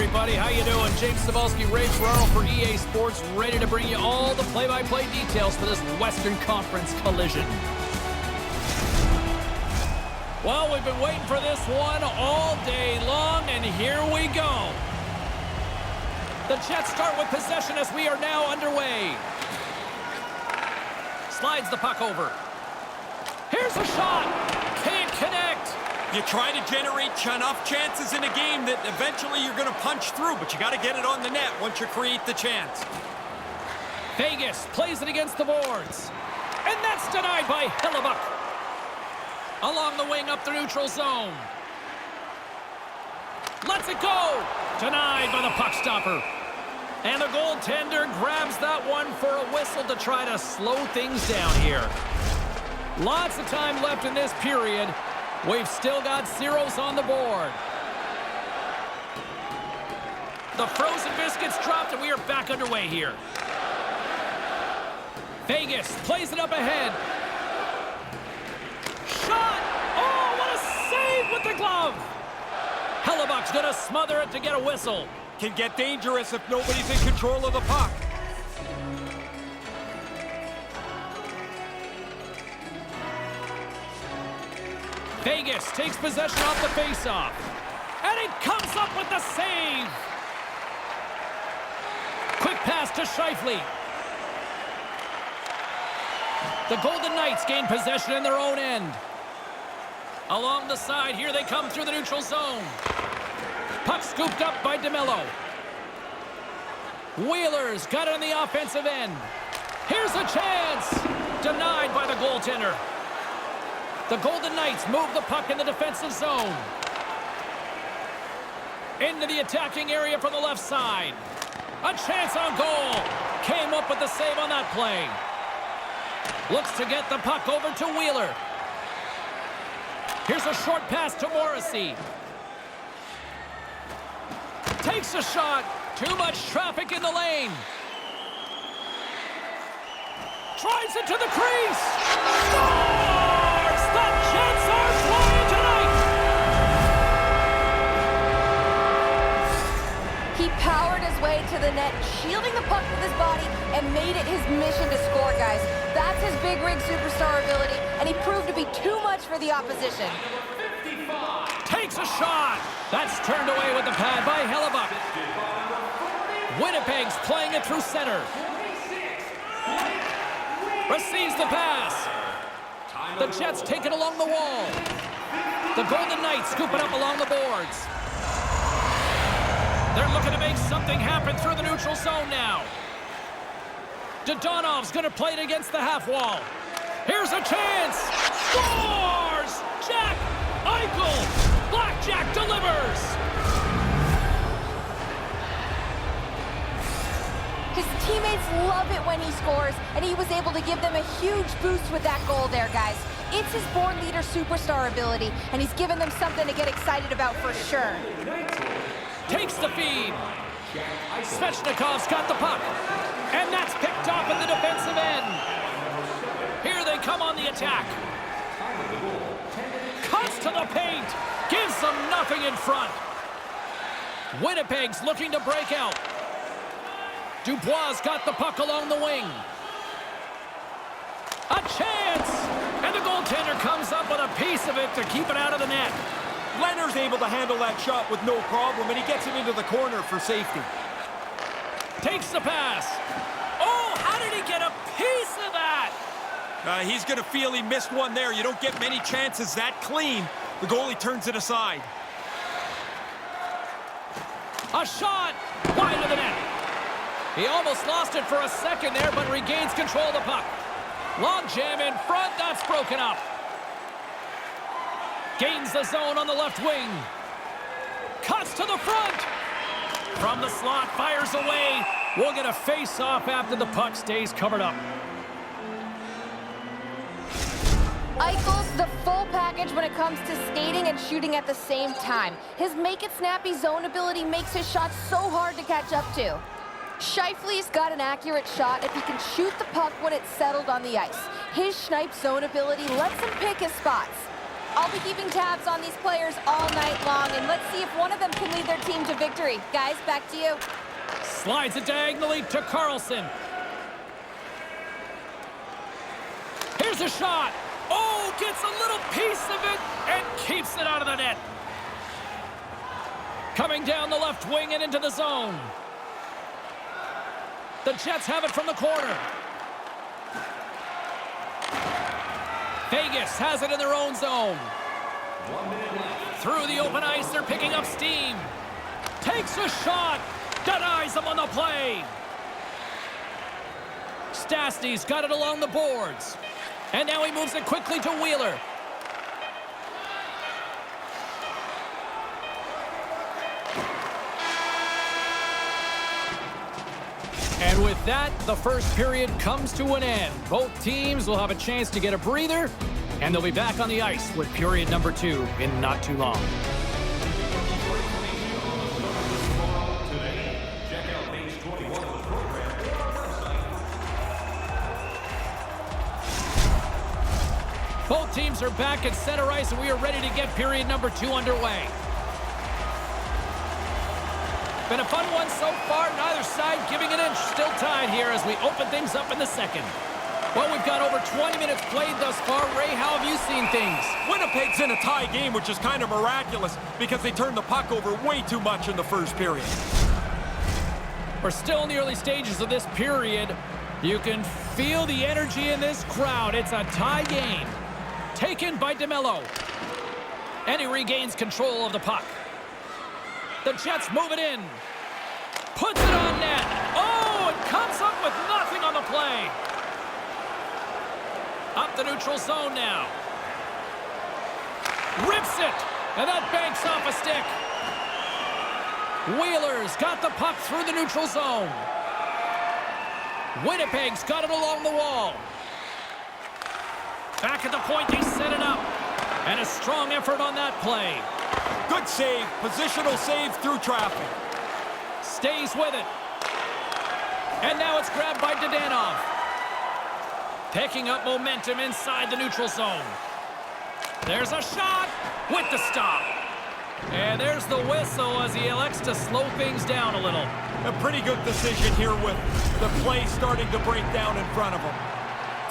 everybody. How you doing? James Cebulski, Ray Ferraro for EA Sports, ready to bring you all the play-by-play details for this Western Conference collision. Well, we've been waiting for this one all day long, and here we go. The Jets start with possession as we are now underway. Slides the puck over. Here's a shot. Can't connect. You try to generate enough chances in a game that eventually you're going to punch through, but you got to get it on the net once you create the chance. Vegas plays it against the boards. And that's denied by Hellebuck. Along the wing up the neutral zone. Lets it go. Denied by the puck stopper. And the goaltender grabs that one for a whistle to try to slow things down here. Lots of time left in this period. We've still got zeros on the board. The frozen biscuits dropped and we are back underway here. Vegas plays it up ahead. Shot! Oh, what a save with the glove! Hellebuck's gonna smother it to get a whistle. Can get dangerous if nobody's in control of the puck. Vegas takes possession off the faceoff. And it comes up with the save. Quick pass to Scheifele. The Golden Knights gain possession in their own end. Along the side, here they come through the neutral zone. Puck scooped up by DeMello. Wheeler's got it on the offensive end. Here's a chance. Denied by the goaltender. The Golden Knights move the puck in the defensive zone. Into the attacking area from the left side. A chance on goal. Came up with the save on that play. Looks to get the puck over to Wheeler. Here's a short pass to Morrissey. Takes a shot. Too much traffic in the lane. Drives it to the crease. Scores! The Jets are flying tonight! He powered his way to the net, shielding the puck with his body, and made it his mission to score, guys. That's his big rig superstar ability, and he proved to be too much for the opposition. Takes a shot. That's turned away with the pad by Hellebuck. Winnipeg's playing it through center. Receives the pass. The Jets take it along the wall. The Golden Knights scoop it up along the boards. They're looking to make something happen through the neutral zone now. Dodonov's going to play it against the half wall. Here's a chance. Scores! Jack Eichel. Blackjack delivers. His teammates love it when he scores, and he was able to give them a huge boost with that goal there, guys. It's his born leader superstar ability, and he's given them something to get excited about for sure. Takes the feed. Svechnikov's got the puck. And that's picked off at the defensive end. Here they come on the attack. Cuts to the paint. Gives them nothing in front. Winnipeg's looking to break out. Dubois got the puck along the wing. A chance! And the goaltender comes up with a piece of it to keep it out of the net. Leonard's able to handle that shot with no problem, and he gets it into the corner for safety. Takes the pass. Oh, how did he get a piece of that? He's going to feel he missed one there. You don't get many chances that clean. The goalie turns it aside. A shot wide of the net. He almost lost it for a second there, but regains control of the puck. Long jam in front. That's broken up. Gains the zone on the left wing. Cuts to the front. From the slot, fires away. We'll get a face-off after the puck stays covered up. Eichel's the full package when it comes to skating and shooting at the same time. His make-it-snappy zone ability makes his shot so hard to catch up to. Scheifele's got an accurate shot if he can shoot the puck when it's settled on the ice. His snipe zone ability lets him pick his spots. I'll be keeping tabs on these players all night long, and let's see if one of them can lead their team to victory. Guys, back to you. Slides it diagonally to Carlson. Here's a shot. Oh, gets a little piece of it and keeps it out of the net. Coming down the left wing and into the zone. The Jets have it from the corner. Vegas has it in their own zone. Through the open ice, they're picking up steam. Takes a shot. Denies him on the play. Stastny's got it along the boards. And now he moves it quickly to Wheeler. And with that, the first period comes to an end. Both teams will have a chance to get a breather, and they'll be back on the ice with period number 2 in not too long. Both teams are back at center ice, and we are ready to get period number 2 underway. Been a fun one so far, neither side giving an inch. Still tied here as we open things up in the second. Well, we've got over 20 minutes played thus far. Ray, how have you seen things? Winnipeg's in a tie game, which is kind of miraculous because they turned the puck over way too much in the first period. We're still in the early stages of this period. You can feel the energy in this crowd. It's a tie game. Taken by DeMello. And he regains control of the puck. The Jets move it in. Puts it on net. Oh, it comes up with nothing on the play. Up the neutral zone now. Rips it. And that banks off a stick. Wheeler's got the puck through the neutral zone. Winnipeg's got it along the wall. Back at the point, they set it up. And a strong effort on that play. Good save. Positional save through traffic. Stays with it. And now it's grabbed by Dadonov. Picking up momentum inside the neutral zone. There's a shot with the stop. And there's the whistle as he elects to slow things down a little. A pretty good decision here with the play starting to break down in front of him.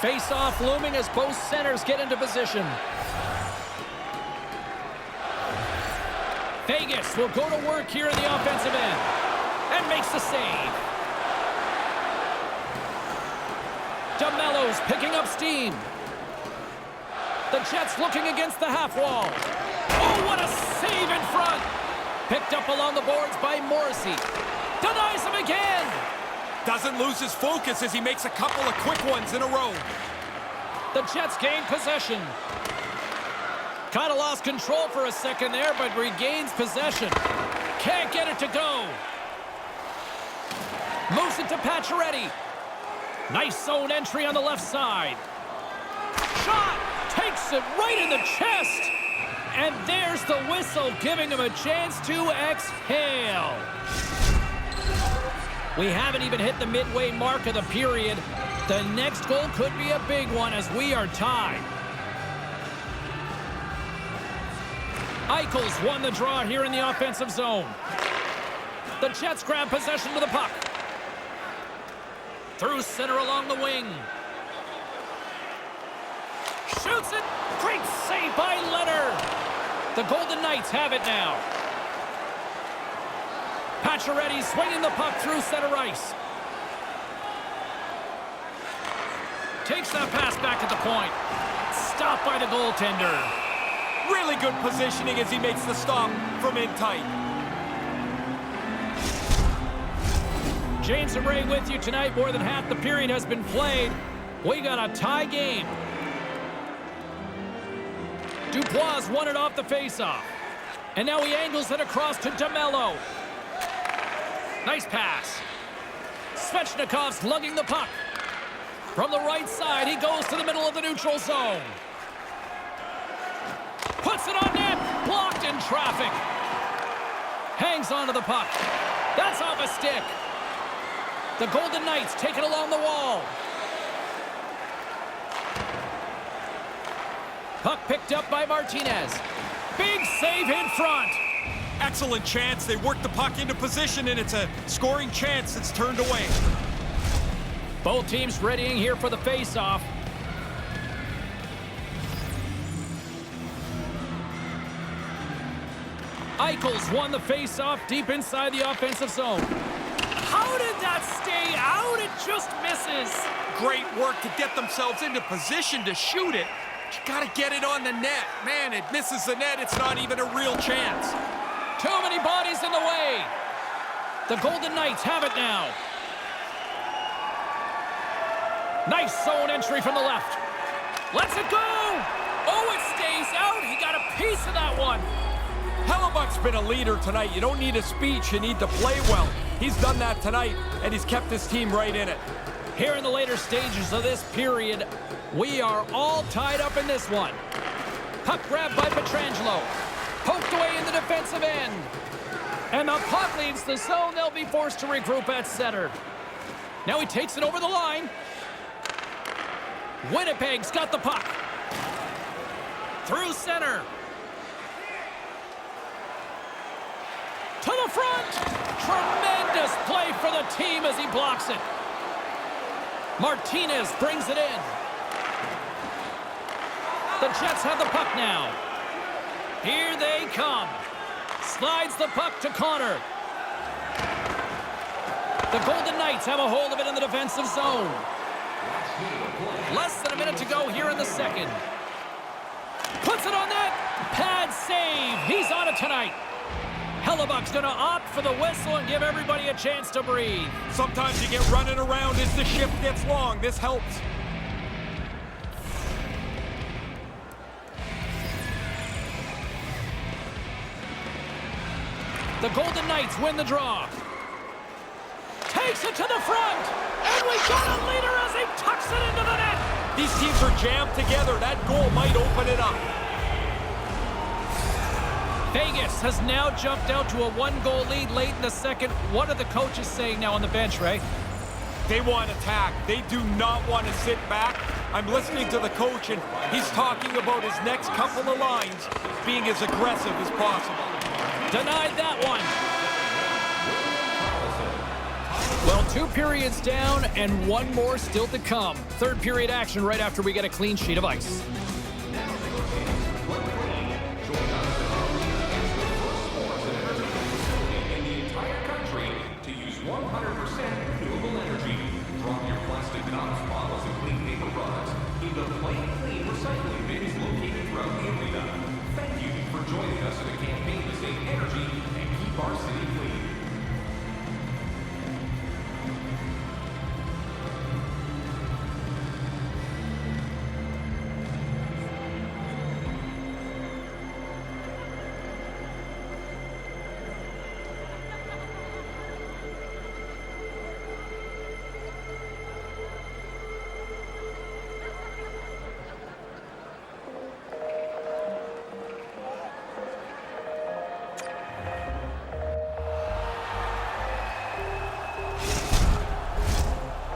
Face-off looming as both centers get into position. Vegas will go to work here in the offensive end and makes the save. DeMello's picking up steam. The Jets looking against the half wall. Oh, what a save in front. Picked up along the boards by Morrissey. Denies him again. Doesn't lose his focus as he makes a couple of quick ones in a row. The Jets gain possession. Kind of lost control for a second there, but regains possession. Can't get it to go. Moves it to Pacioretty. Nice zone entry on the left side. Shot! Takes it right in the chest. And there's the whistle, giving him a chance to exhale. We haven't even hit the midway mark of the period. The next goal could be a big one as we are tied. Eichel's won the draw here in the offensive zone. The Jets grab possession of the puck. Through center along the wing. Shoots it. Great save by Leonard. The Golden Knights have it now. Pacioretty swinging the puck through center ice. Takes that pass back at the point. Stopped by the goaltender. Really good positioning as he makes the stop from in tight. James and Ray with you tonight. More than half the period has been played. We got a tie game. Dubois won it off the faceoff. And now he angles it across to DeMello. Nice pass. Svechnikov's lugging the puck. From the right side, he goes to the middle of the neutral zone. Puts it on net. Blocked in traffic. Hangs onto the puck. That's off a stick. The Golden Knights take it along the wall. Puck picked up by Martinez. Big save in front. Excellent chance. They work the puck into position, and it's a scoring chance that's turned away. Both teams readying here for the face-off. Eichels won the face-off deep inside the offensive zone. How did that stay out? It just misses. Great work to get themselves into position to shoot it. You got to get it on the net. Man, it misses the net. It's not even a real chance. Too many bodies in the way. The Golden Knights have it now. Nice zone entry from the left. Lets it go. Oh, it stays out. He got a piece of that one. Hellebuck's been a leader tonight. You don't need a speech. You need to play well. He's done that tonight, and he's kept his team right in it. Here in the later stages of this period, we are all tied up in this one. Puck grabbed by Pietrangelo. Poked away in the defensive end. And the puck leaves the zone. They'll be forced to regroup at center. Now he takes it over the line. Winnipeg's got the puck. Through center. To the front. Tremendous play for the team as he blocks it. Martinez brings it in. The Jets have the puck now. Here they come. Slides the puck to Connor. The Golden Knights have a hold of it in the defensive zone. Less than a minute to go here in the second. Puts it on net. Pad save. He's on it tonight. Hellebuck's going to opt for the whistle and give everybody a chance to breathe. Sometimes you get running around as the shift gets long. This helps. The Golden Knights win the draw. Takes it to the front. And we got a leader as he tucks it into the net. These teams are jammed together. That goal might open it up. Vegas has now jumped out to a one-goal lead late in the second. What are the coaches saying now on the bench, Ray? They want attack. They do not want to sit back. I'm listening to the coach, and he's talking about his next couple of lines being as aggressive as possible. Denied that one. Well, 2 periods down and 1 more still to come. Third period action right after we get a clean sheet of ice.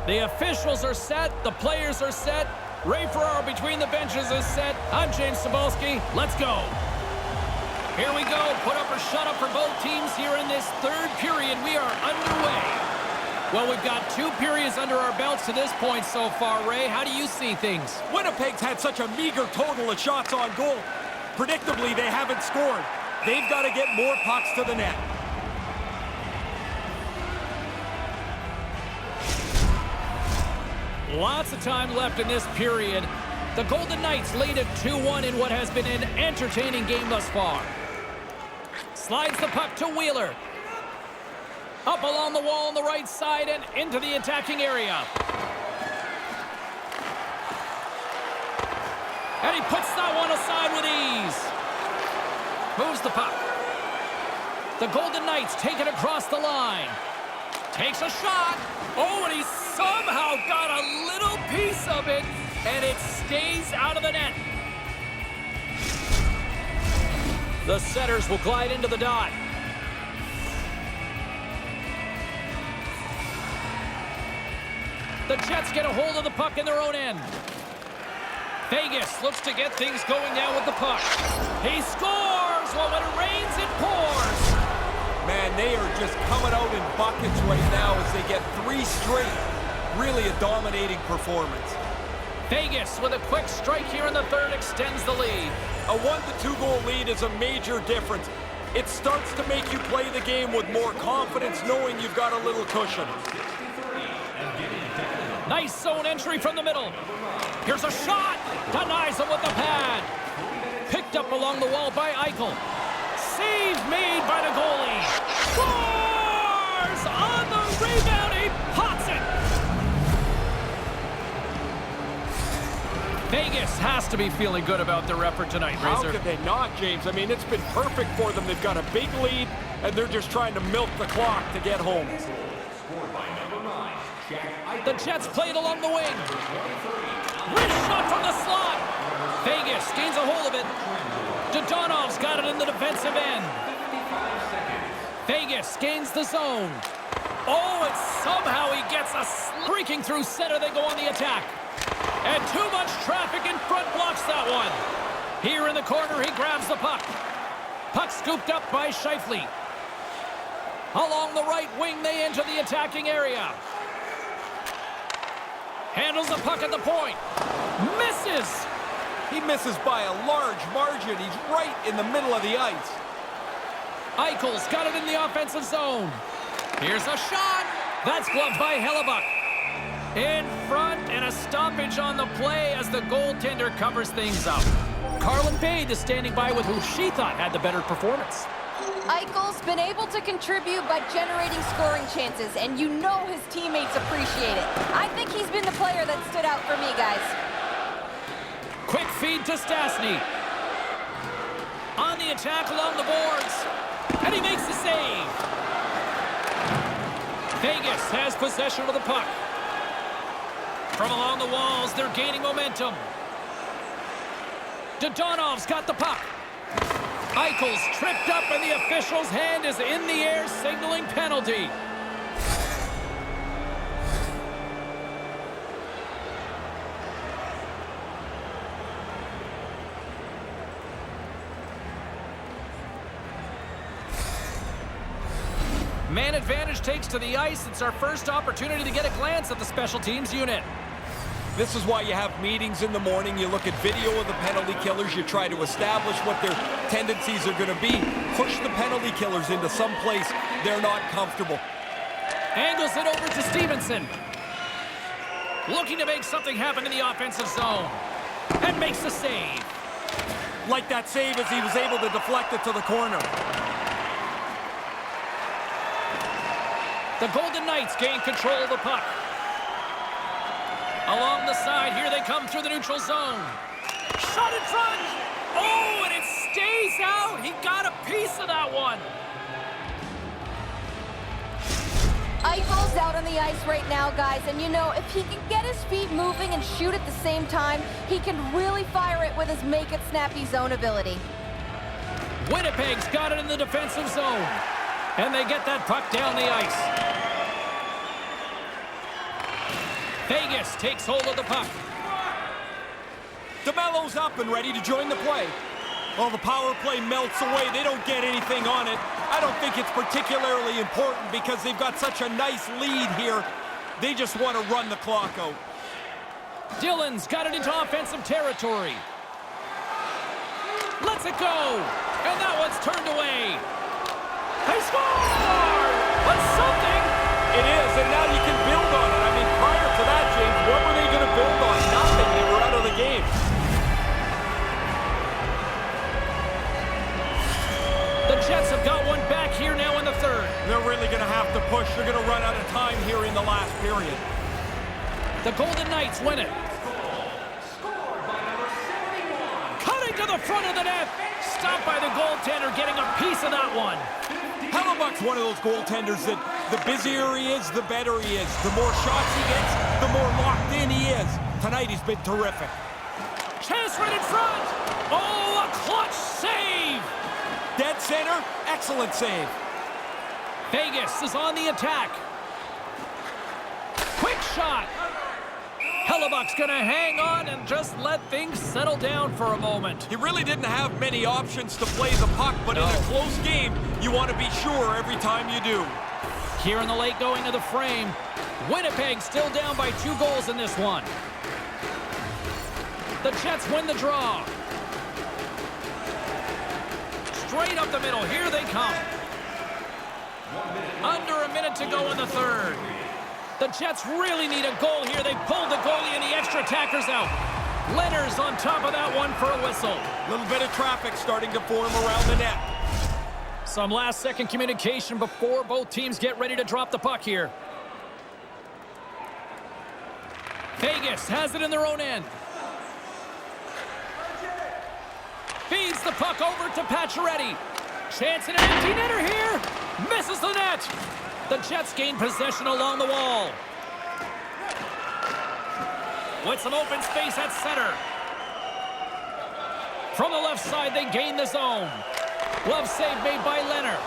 The officials are set. The players are set. Ray Ferraro between the benches is set. I'm James Cebulski. Let's go. Here we go. Put up or shut up for both teams here in this third period. We are underway. Well, we've got 2 periods under our belts to this point so far, Ray. How do you see things? Winnipeg's had such a meager total of shots on goal. Predictably, they haven't scored. They've got to get more pucks to the net. Lots of time left in this period. The Golden Knights lead at 2-1 in what has been an entertaining game thus far. Slides the puck to Wheeler. Up along the wall on the right side and into the attacking area. And he puts that one aside with ease. Moves the puck. The Golden Knights take it across the line. Takes a shot. Oh, and he somehow got a little piece of it, and it stays out of the net. The setters will glide into the dot. The Jets get a hold of the puck in their own end. Vegas looks to get things going now with the puck. He scores! Well, when it rains, it pours! Man, they are just coming out in buckets right now as they get 3 straight. Really a dominating performance. Vegas with a quick strike here in the third extends the lead. A 1-2 goal lead is a major difference. It starts to make you play the game with more confidence, knowing you've got a little cushion. Nice zone entry from the middle. Here's a shot. Denies him with the pad. Picked up along the wall by Eichel. Save made by the goalie. Scores! On the rebound, he pots it. Vegas has to be feeling good about their effort tonight, Razor. How could they not, James? I mean, it's been perfect for them. They've got a big lead, and they're just trying to milk the clock to get home. The Jets played along the wing. Wrist shot from the slot. Vegas gains a hold of it. Dodonov's got it in the defensive end. Vegas gains the zone. Oh, and somehow he gets a streaking through center. They go on the attack. And too much traffic in front blocks that one. Here in the corner, he grabs the puck. Puck scooped up by Shifley. Along the right wing, they enter the attacking area. Handles the puck at the point. Misses. He misses by a large margin. He's right in the middle of the ice. Eichel's got it in the offensive zone. Here's a shot. That's gloved by Hellebuck. In front, and a stoppage on the play as the goaltender covers things up. Carlin Bade is standing by with who she thought had the better performance. Eichel's been able to contribute by generating scoring chances, and you know his teammates appreciate it. I think he's been the player that stood out for me, guys. Quick feed to Stastny. On the attack along the boards. And he makes the save. Vegas has possession of the puck. From along the walls, they're gaining momentum. Dodonov's got the puck. Eichel's tripped up, and the official's hand is in the air, signaling penalty. Man advantage takes to the ice. It's our first opportunity to get a glance at the special teams unit. This is why you have meetings in the morning. You look at video of the penalty killers. You try to establish what their tendencies are going to be. Push the penalty killers into some place they're not comfortable. Angles it over to Stevenson. Looking to make something happen in the offensive zone. And makes the save. Like that save as he was able to deflect it to the corner. The Golden Knights gain control of the puck. Along the side, here they come through the neutral zone. Shot in front! Oh, and it stays out! He got a piece of that one! Eichel's out on the ice right now, guys, and you know, if he can get his feet moving and shoot at the same time, he can really fire it with his make-it-snappy zone ability. Winnipeg's got it in the defensive zone. And they get that puck down the ice. Vegas takes hold of the puck. DeMello's up and ready to join the play. Well, the power play melts away. They don't get anything on it. I don't think it's particularly important because they've got such a nice lead here. They just want to run the clock out. Dillon's got it into offensive territory. Lets it go. And that one's turned away. They scored! That's something! It is, and now you can build on it. I mean, prior to that, James, what were they going to build on? Nothing. They were out of the game. The Jets have got one back here now in the third. They're really going to have to push. They're going to run out of time here in the last period. The Golden Knights win it. Cutting to the front of the net. Stopped by the goaltender, getting a piece of that one. Hellebuck's one of those goaltenders that the busier he is, the better he is. The more shots he gets, the more locked in he is. Tonight he's been terrific. Chance right in front. Oh, a clutch save. Dead center, excellent save. Vegas is on the attack. Quick shot. Hellebuck's going to hang on and just let things settle down for a moment. He really didn't have many options to play the puck, but in a close game, you want to be sure every time you do. Here in the late going of the frame, Winnipeg still down by 2 goals in this one. The Jets win the draw. Straight up the middle, here they come. Under a minute to go in the third. The Jets really need a goal here. They pulled the goalie and the extra attackers out. Leonard's on top of that one for a whistle. A little bit of traffic starting to form around the net. Some last-second communication before both teams get ready to drop the puck here. Vegas has it in their own end. Feeds the puck over to Pacioretty. Chance at an empty netter here. Misses the net. The Jets gain possession along the wall. With some open space at center. From the left side, they gain the zone. Glove save made by Leonard.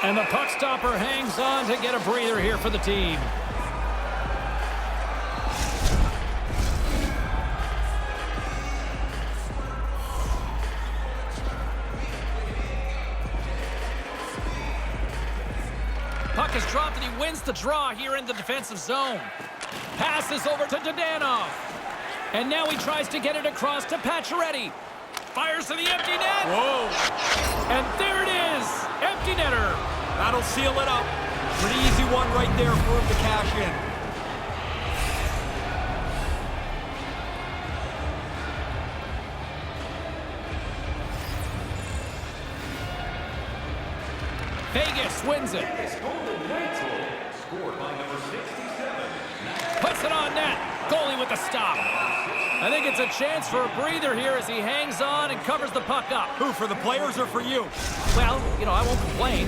And the puck stopper hangs on to get a breather here for the team. Puck is dropped and he wins the draw here in the defensive zone. Passes over to Dadonov. And now he tries to get it across to Pacioretty. Fires to the empty net. Whoa. And there it is. Empty netter. That'll seal it up. Pretty easy one right there for him to cash in. Vegas wins it. Puts it on net. Goalie with the stop. I think it's a chance for a breather here as he hangs on and covers the puck up. Who, for the players or for you? Well, you know, I won't complain.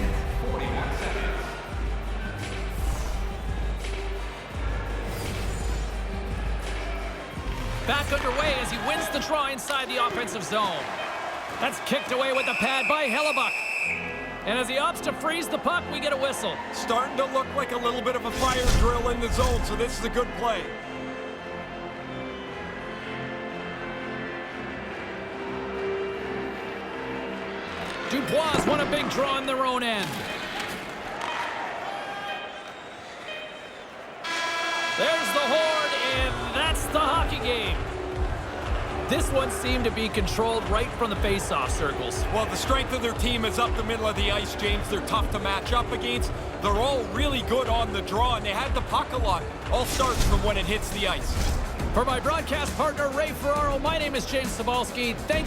Back underway as he wins the draw inside the offensive zone. That's kicked away with the pad by Hellebuck. And as he opts to freeze the puck, we get a whistle. Starting to look like a little bit of a fire drill in the zone, so this is a good play. Dubois won a big draw in their own end. There's the horn, and that's the hockey game. This one seemed to be controlled right from the face-off circles. Well, the strength of their team is up the middle of the ice, James. They're tough to match up against. They're all really good on the draw, and they had the puck a lot. All starts from when it hits the ice. For my broadcast partner, Ray Ferraro, my name is James Cybulski. Thanks.